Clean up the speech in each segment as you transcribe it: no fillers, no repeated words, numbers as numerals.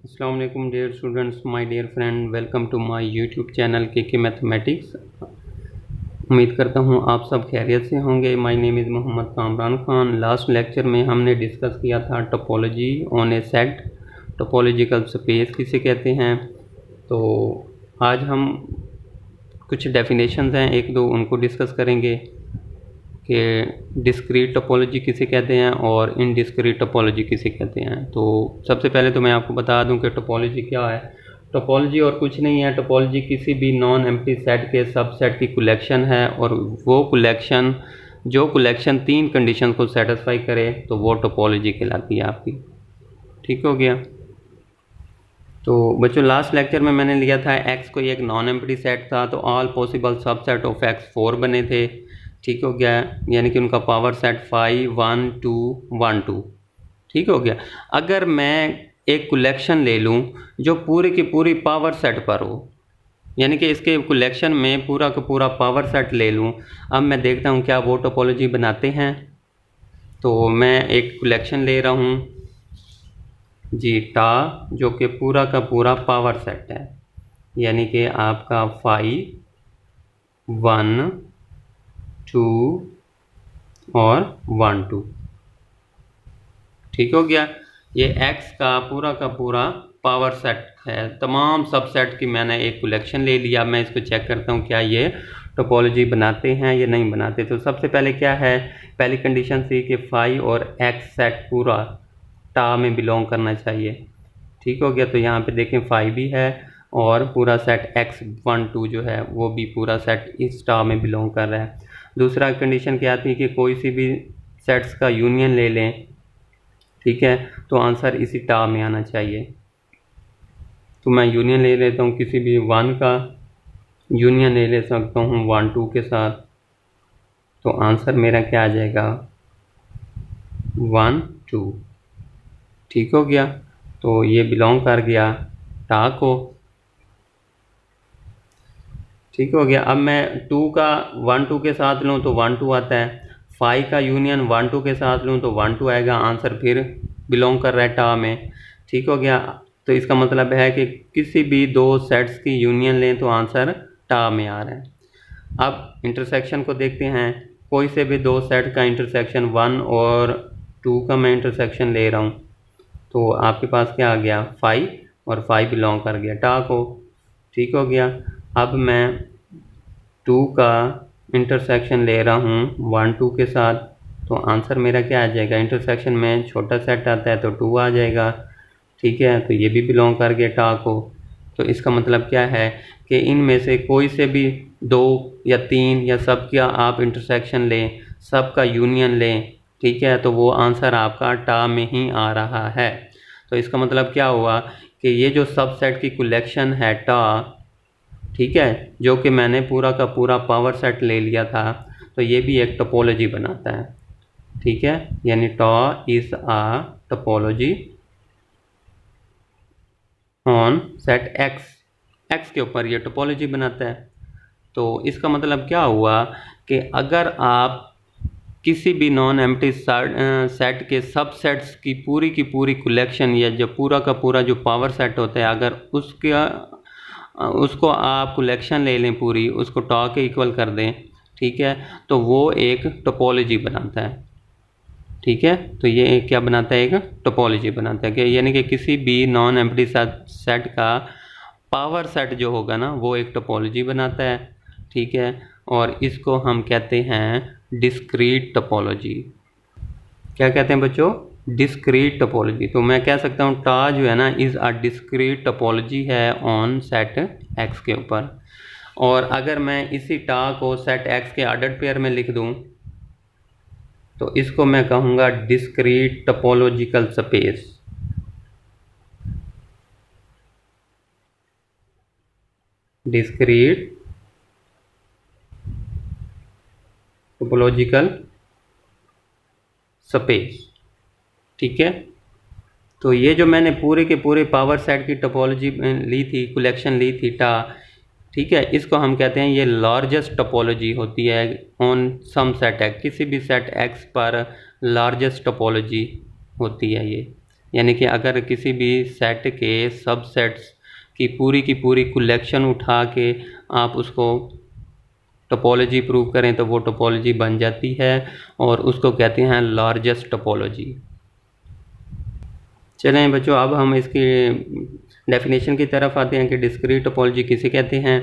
अस्सलाम वालेकुम dear students, my dear friend, welcome to my YouTube channel के mathematics. उम्मीद करता हूँ आप सब खैरियत से होंगे। My name is Mohammad Kamran Khan. Last lecture में हमने डिस्कस किया था topology on a set, topological space किसे कहते हैं। तो आज हम कुछ डेफिनेशंस हैं एक दो उनको डिस्कस करेंगे कि डिस्क्रीट टोपोलॉजी किसे कहते हैं और इनडिस्क्रीट टोपोलॉजी किसे कहते हैं। तो सबसे पहले तो मैं आपको बता दूं कि टोपोलॉजी क्या है। टोपोलॉजी और कुछ नहीं है। टोपोलॉजी किसी भी नॉन एम्प्टी सेट के सबसेट की कलेक्शन है, और वो कलेक्शन तीन कंडीशन को सेटिस्फाई करे तो वो टोपोलॉजी कहलाती है आपकी। ठीक हो गया। तो बच्चों, लास्ट लेक्चर में मैंने लिया था एक्स कोई एक नॉन एम्प्टी सेट था, तो all possible subset of x 4 बने थे। ठीक हो गया, यानी कि उनका पावर सेट 5 1 2 1 2। ठीक हो गया। अगर मैं एक कलेक्शन ले लूँ जो पूरी की पूरी पावर सेट पर हो, यानी कि इसके कलेक्शन में पूरा का पूरा पावर सेट ले लूँ, अब मैं देखता हूँ क्या वो टोपोलॉजी बनाते हैं। तो मैं एक कलेक्शन ले रहा हूँ जी टा, जो कि पूरा का पूरा पावर सेट है, यानी कि आपका 5 1 2 और 1 2। ठीक हो गया। ये x का पूरा पावर सेट है। तमाम सबसेट की मैंने एक कलेक्शन ले लिया। मैं इसको चेक करता हूँ क्या ये टोपोलॉजी बनाते हैं या नहीं बनाते। तो सबसे पहले क्या है, पहली कंडीशन थी कि 5 और x सेट पूरा टा में बिलोंग करना चाहिए। ठीक हो गया। तो यहाँ पे देखें 5 भी है और पूरा सेट x 1 2 जो है वो भी पूरा सेट इस टा में बिलोंग कर रहा है। दूसरा कंडीशन क्या थी कि कोई सी भी सेट्स का यूनियन ले लें, ठीक है, तो आंसर इसी टा में आना चाहिए। तो मैं यूनियन ले लेता हूँ, किसी भी 1 का यूनियन ले सकता हूँ 1 2 के साथ, तो आंसर मेरा क्या आ जाएगा 1 2। ठीक हो गया। तो ये बिलोंग कर गया टा को। ठीक हो गया। अब मैं 2 का 1 2 के साथ लूँ तो 1 2 आता है। 5 का यूनियन 1 2 के साथ लूँ तो 1 2 आएगा, आंसर फिर बिलोंग कर रहा है टा में। ठीक हो गया। तो इसका मतलब है कि किसी भी दो सेट्स की यूनियन लें तो आंसर टा में आ रहा है। अब इंटरसेक्शन को देखते हैं। कोई से भी दो सेट का इंटरसेक्शन 1 और 2 का मैं इंटरसेक्शन ले रहा हूँ, तो आपके पास क्या आ गया 5, और 5 बिलोंग कर गया टा को। ठीक हो गया। अब मैं 2 का इंटरसेक्शन ले रहा हूँ 1 2 के साथ, तो आंसर मेरा क्या आ जाएगा, इंटरसेक्शन में छोटा सेट आता है तो 2 आ जाएगा। ठीक है, तो ये भी बिलोंग कर गया टा को। तो इसका मतलब क्या है कि इनमें से कोई से भी 2 या 3 या सब का आप इंटरसेक्शन लें, सब का यूनियन लें, ठीक है, तो वो आंसर आपका टा में ही आ रहा है। तो इसका मतलब क्या हुआ कि ये जो सबसेट की कलेक्शन है टा, ठीक है, जो कि मैंने पूरा का पूरा पावर सेट ले लिया था, तो ये भी एक टोपोलॉजी बनाता है। ठीक है, यानी tau is a topology on set X के ऊपर ये टोपोलॉजी बनाता है। तो इसका मतलब क्या हुआ कि अगर आप किसी भी नॉन एम्प्टी सेट के सबसेट्स की पूरी कलेक्शन, या जो पूरा का पूरा जो पावर सेट होता है, अगर उसको आप कलेक्शन ले लें पूरी, उसको टा के इक्वल कर दें, ठीक है, तो वो एक टोपोलॉजी बनाता है। ठीक है, तो ये क्या बनाता है, एक टोपोलॉजी बनाता है कि यानी कि किसी भी नॉन एम्प्टी सेट का पावर सेट जो होगा ना वो एक टोपोलॉजी बनाता है। ठीक है, और इसको हम कहते हैं डिस्क्रीट टोपोलॉजी। क्या कहते हैं बच्चों, डिस्क्रीट टोपोलॉजी। तो मैं कह सकता हूँ टा जो है ना इज़ अ डिस्क्रीट टोपोलॉजी है ऑन सेट एक्स के ऊपर। और अगर मैं इसी टा को सेट एक्स के ऑर्डर्ड पेयर में लिख दूँ तो इसको मैं कहूँगा discrete topological space. Discrete topological space. ठीक है, तो ये जो मैंने पूरे के पूरे पावर सेट की टोपोलॉजी ली थी, कलेक्शन ली थी टा, ठीक है, इसको हम कहते हैं ये लार्जेस्ट टोपोलॉजी होती है ऑन सम सेट एक्स। किसी भी सेट एक्स पर लार्जेस्ट टोपोलॉजी होती है ये, यानी कि अगर किसी भी सेट के सबसेट्स की पूरी कलेक्शन उठा के आप उसको टोपोलॉजी प्रूव करें तो वो टोपोलॉजी बन जाती है और उसको कहते हैं लार्जेस्ट टोपोलॉजी। चलें बच्चों, अब हम इसकी डेफिनेशन की तरफ आते हैं कि डिस्क्रीट टोपोलॉजी किसे कहते हैं।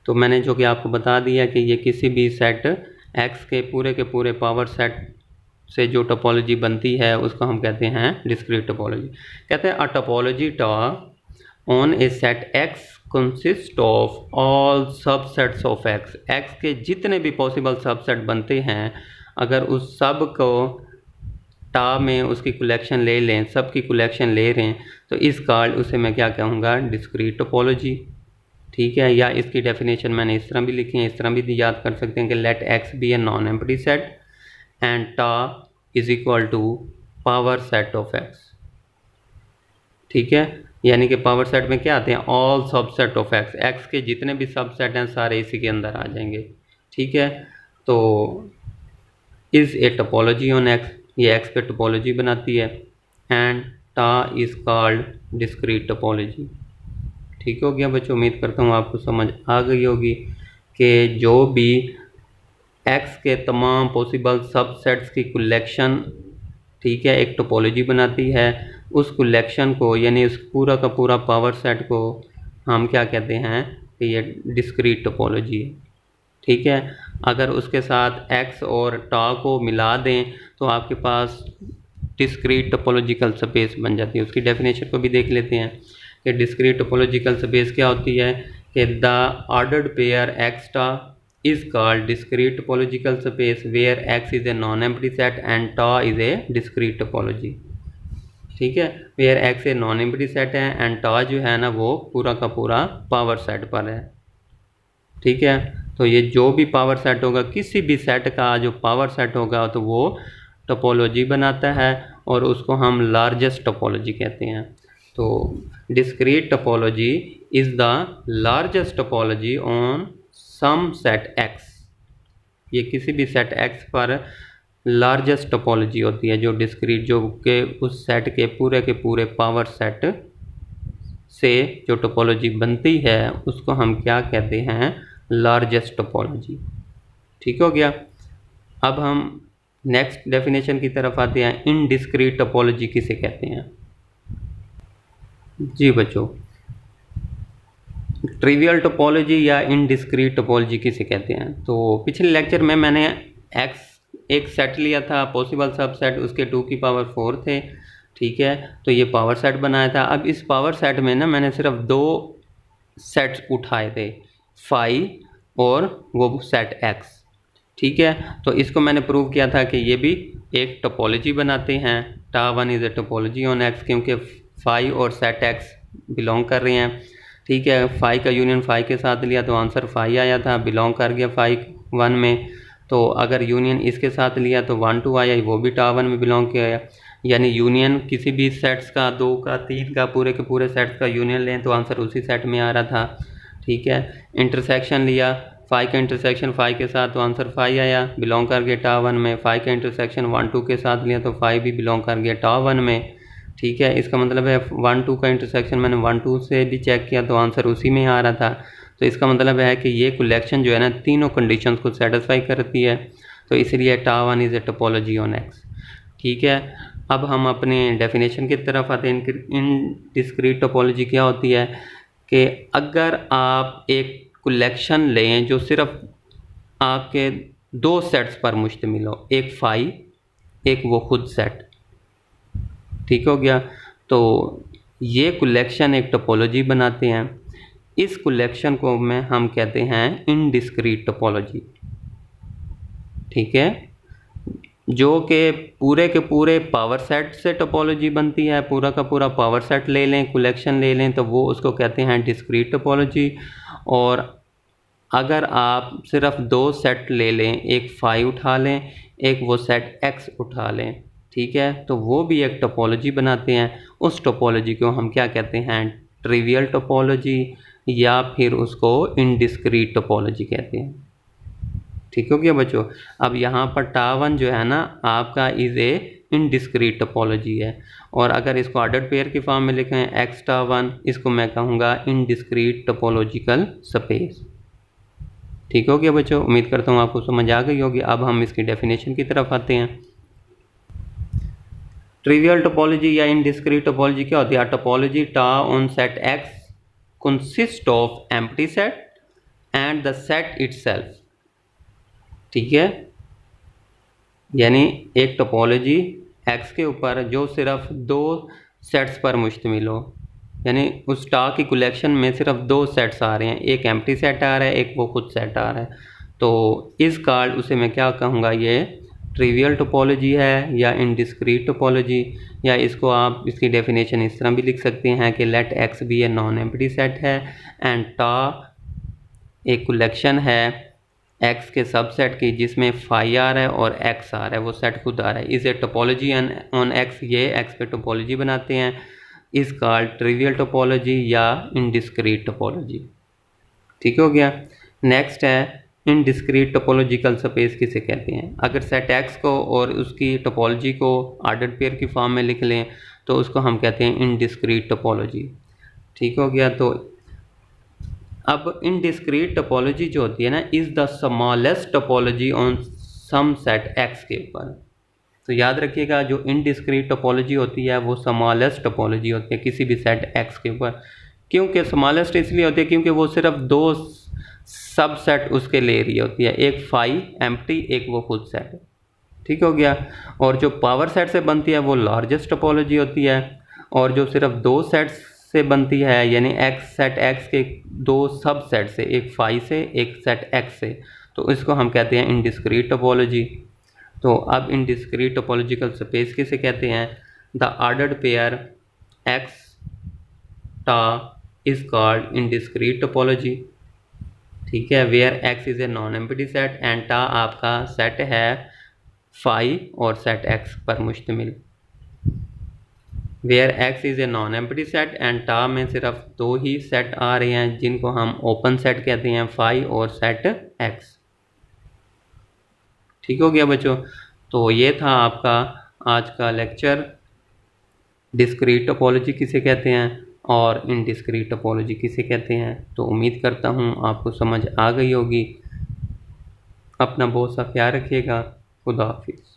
तो मैंने जो कि आपको बता दिया कि ये किसी भी सेट एक्स के पूरे पावर सेट से जो टोपोलॉजी बनती है उसको हम कहते हैं डिस्क्रीट टोपोलॉजी। कहते हैं अ टोपोलॉजी टा on a set x consist of all subsets of x. X के जितने भी पॉसिबल सबसेट बनते हैं, अगर उस सब को टा में उसकी कलेक्शन ले लें, सब की कलेक्शन ले रहे हैं, तो इस कार्ड उसे मैं क्या कहूँगा, डिस्क्रीट टोपोलॉजी। ठीक है, या इसकी डेफिनेशन मैंने इस तरह भी लिखी है, इस तरह भी याद कर सकते हैं कि let X be a non empty set and tau is equal to power set of X. ठीक है, यानी कि पावर सेट में क्या आते हैं, all subset of x. X के जितने भी सबसेट हैं सारे इसी के अंदर आ जाएंगे। ठीक है, तो is a topology on x, ये एक्स पे टोपोलॉजी बनाती है, and tau is called discrete topology. ठीक हो गया बच्चों, उम्मीद करता हूँ आपको समझ आ गई होगी कि जो भी एक्स के तमाम पॉसिबल सबसेट्स की कलेक्शन, ठीक है, एक टोपोलॉजी बनाती है। उस कलेक्शन को यानी उस पूरा का पूरा पावर सेट को हम क्या कहते हैं कि ये डिस्क्रीट टोपोलॉजी है। ठीक है, अगर उसके साथ एक्स और टा को मिला दें तो आपके पास डिस्क्रीट टोपोलॉजिकल स्पेस बन जाती है। उसकी डेफिनेशन को भी देख लेते हैं कि डिस्क्रीट टोपोलॉजिकल स्पेस क्या होती है कि द ऑर्डर्ड पेयर एक्स टा is called discrete topological space where x is a non-empty set and ta is a discrete topology। ठीक है, where x a non-empty set है and ta जो है ना वो पूरा का पूरा पावर सेट पर है। ठीक है, तो ये जो भी पावर सेट होगा, किसी भी सेट का जो पावर सेट होगा तो वो टोपोलॉजी बनाता है और उसको हम लार्जेस्ट टोपोलॉजी कहते हैं। तो discrete topology is the largest topology on some set X. ये किसी भी सेट एक्स पर लार्जेस्ट टोपोलॉजी होती है जो डिस्क्रीट, जो के उस सेट के पूरे पावर सेट से जो टोपोलॉजी बनती है उसको हम क्या कहते हैं, लार्जेस्ट टोपोलॉजी। ठीक हो गया, अब हम नेक्स्ट डेफिनेशन की तरफ आते हैं। इनडिस्क्रीट टोपोलॉजी किसे कहते हैं। जी बच्चों, ट्रिवियल टोपोलॉजी या इनडिस्क्रीट टोपोलॉजी किसे कहते हैं। तो पिछले लेक्चर में मैंने एक्स एक सेट लिया था, पॉसिबल सबसेट, उसके 2 की पावर 4 थे। ठीक है, तो ये पावर सेट बनाया था। अब इस पावर सेट में ना मैंने सिर्फ 2 सेट्स उठाए थे, फाई और वो सेट एक्स। ठीक है, तो इसको मैंने प्रूव किया था कि ये भी एक टोपोलॉजी बनाते हैं। टा one is a topology on x, क्योंकि फाई और सेट एक्स बिलोंग कर रहे हैं। ठीक है, फाई का यूनियन फाई के साथ लिया तो आंसर फाई आया था, बिलोंग कर गया फाई 1 में। तो अगर यूनियन इसके साथ लिया तो 1 2 आया, वो भी टा 1 में बिलोंग किया। यानी यूनियन किसी भी सेट्स का, 2 का, 3 का, पूरे के पूरे सेट्स का यूनियन लें तो आंसर उसी सेट में आ रहा था। ठीक है, इंटरसेक्शन लिया, फाई का इंटरसेक्शन फाई के साथ तो आंसर फाई आया, बिलोंग कर गया टा 1 में। फाई का इंटरसेक्शन 1 2 के साथ लिया तो फाई भी बिलोंग कर गया टा 1 में। ठीक है, इसका मतलब है 1 2 का इंटरसेक्शन मैंने 1 2 से भी चेक किया तो आंसर उसी में आ रहा था। तो इसका मतलब है कि ये कलेक्शन जो है ना तीनों कंडीशंस को सेटिस्फाई करती है, तो इसलिए टा 1 is a topology on x. ठीक है, अब हम अपने डेफिनेशन की तरफ आते हैं। इन डिस्क्रीट टोपोलॉजी क्या होती है कि अगर आप एक कलेक्शन लें जो सिर्फ आपके 2 सेट्स पर मुश्तमिल हो, एक फाई, एक वो खुद सेट। ठीक हो गया, तो ये कलेक्शन एक टोपोलॉजी बनाते हैं। इस कलेक्शन को में हम कहते हैं इनडिस्क्रीट टोपोलॉजी। ठीक है, जो कि पूरे के पूरे पावर सेट से टोपोलॉजी बनती है, पूरा का पूरा पावर सेट ले लें, कलेक्शन ले लें तो वो उसको कहते हैं डिस्क्रीट टोपोलॉजी। और अगर आप सिर्फ 2 सेट ले लें, एक फाई उठा लें, एक वो सेट एक्स उठा लें, ठीक है, तो वो भी एक टोपोलॉजी बनाते हैं। उस टोपोलॉजी को हम क्या कहते हैं, ट्रिवियल टोपोलॉजी, या फिर उसको इनडिस्क्रीट टोपोलॉजी कहते हैं। ठीक हो गया बच्चों, अब यहाँ पर टा 1 जो है ना आपका इज़ ए इनडिस्क्रीट टोपोलॉजी है, और अगर इसको ऑर्डर्ड पेयर की फॉर्म में लिखें x∗1, इसको मैं कहूँगा इनडिस्क्रीट टोपोलॉजिकल स्पेस। ठीक हो गया बच्चों, उम्मीद करता हूँ आपको समझ आ गई होगी। अब हम इसकी डेफिनेशन की तरफ आते हैं। ट्रिवियल टोपोलॉजी या इनडिस्क्रीट टोपोलॉजी क्या होती है? टोपोलॉजी टा on set x consist of empty set and the set itself. ठीक है, यानी एक टोपोलॉजी x के ऊपर जो सिर्फ दो सेट्स पर मुश्तमिल हो, यानी उस टा की कलेक्शन में सिर्फ दो सेट्स आ रहे हैं, एक एम्प्टी सेट आ रहा है, एक वो खुद सेट आ रहा है, तो इस कार्ड उसे मैं क्या कहूँगा, ये ट्रिवियल टोपोलॉजी है या इनडिस्क्रीट टोपोलॉजी। या इसको आप इसकी डेफिनेशन इस तरह भी लिख सकते हैं कि let X be a non empty set है एंड टा एक कलेक्शन है एक्स के सबसेट की जिसमें फाई आ रहा है और एक्स आ रहा है, वो सेट खुद आ रहा है। इसे टोपोलॉजी ऑन एक्स, ये एक्स पे टोपोलॉजी बनाते हैं, इस कॉल्ड ट्रिवियल टोपोलॉजी या इनडिस्क्रीट टोपोलॉजी। ठीक हो गया। नेक्स्ट है इनडिस्क्रीट टोपोलॉजिकल स्पेस किसे कहते हैं? अगर सेट एक्स को और उसकी टोपोलॉजी को ऑर्डर्ड पेयर की फॉर्म में लिख लें तो उसको हम कहते हैं इनडिस्क्रीट टोपोलॉजी। ठीक हो गया। तो अब इनडिस्क्रीट टोपोलॉजी जो होती है ना, is the smallest topology on some set X के ऊपर। तो याद रखिएगा, जो इनडिस्क्रीट टोपोलॉजी होती है वो स्मॉलेस्ट टोपोलॉजी होती है किसी भी सेट एक्स के ऊपर। क्योंकि स्मॉलेस्ट इसलिए होती है क्योंकि वो सिर्फ दो सब सेट उसके ले रही होती है, एक फाई एम्प्टी, एक वो खुद सेट। ठीक हो गया। और जो पावर सेट से बनती है वो लार्जेस्ट टोपोलॉजी होती है, और जो सिर्फ दो सेट्स से बनती है यानी एक्स सेट एक्स के दो सब सेट से, एक फाई से एक सेट एक्स से, तो इसको हम कहते हैं इनडिस्क्रीट टोपोलॉजी। तो अब इनडिस्क्रीट टोपोलॉजिकल स्पेस किसे कहते हैं? The ordered pair X tau is called indiscrete topology. ठीक है, where X is a non empty set and tau आपका सेट है फाई और सेट एक्स पर मुश्तमिल। Where X is a non empty set and tau में सिर्फ दो ही सेट आ रहे हैं जिनको हम ओपन सेट कहते हैं, फाई और सेट एक्स। ठीक हो गया बच्चों। तो ये था आपका आज का लेक्चर, डिस्क्रीट टोपोलॉजी किसे कहते हैं और इनडिस्क्रीट टोपोलॉजी किसे कहते हैं। तो उम्मीद करता हूँ आपको समझ आ गई होगी। अपना बहुत सा ख्याल रखिएगा। खुदा हाफिज़।